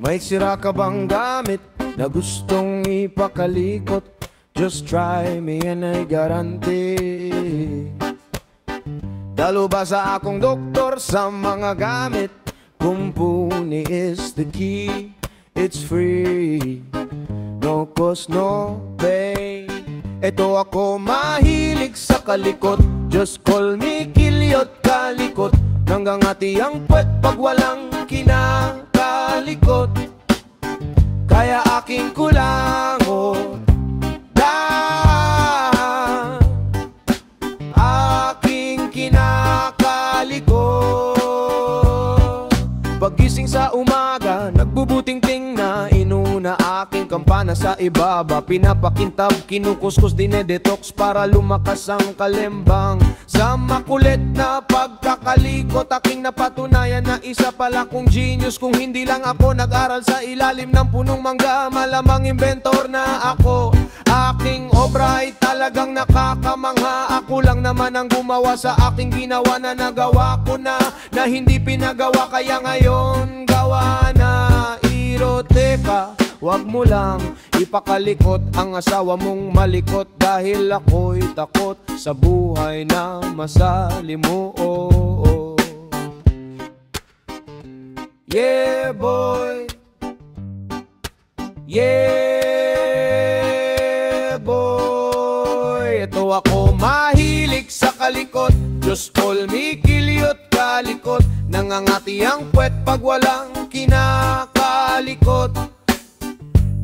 May sira ka bang gamit na gustong ipakalikot? Just try me and I guarantee. Dalo ba sa akong doktor sa mga gamit? Kumpuni is the key. It's free, no cost, no pay. Eto ako mahilig sa kalikot. Just call me Kilyot Kalikot. Hanggang ati ang puwet pag walang kinakalikot. Kaya aking kulangot dan aking kinakalikot. Pagising sa umaga, nagbubuting-ting na inuna aking kampana sa ibaba. Pinapakintab, kinukuskus, dinedetox para lumakas ang kalembang. Sa makulit na pagkakalikot, aking napatunayan na isa pala kong genius. Kung hindi lang ako nag-aral sa ilalim ng punong mangga, malamang inventor na ako. Aking obra ay talagang nakakamangha. Ako lang naman ang gumawa sa aking ginawa na nagawa ko na hindi pinagawa. Kaya ngayon gawa na. Iroteka, wag mo lang ipakalikot ang asawa mong malikot. Dahil ako'y takot sa buhay na masalimuot. Yeah boy, yeah boy. Ito ako mahilig sa kalikot. Just call me Kilyot Kalikot. Nangangati ang puwet pag walang kinakalikot.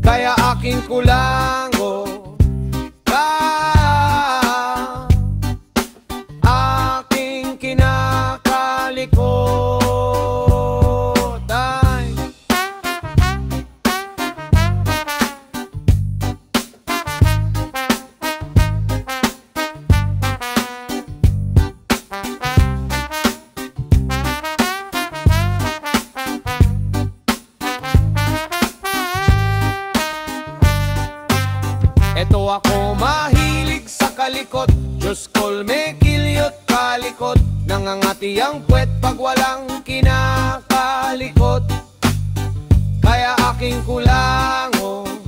Kaya aking kulangot aking kinakalikot. Ay. Eto ako mahilig sa kalikot. Just call me Kilyot Kalikot. Nangangati ang puwet pag walang kinakalikot. Kaya aking kulangot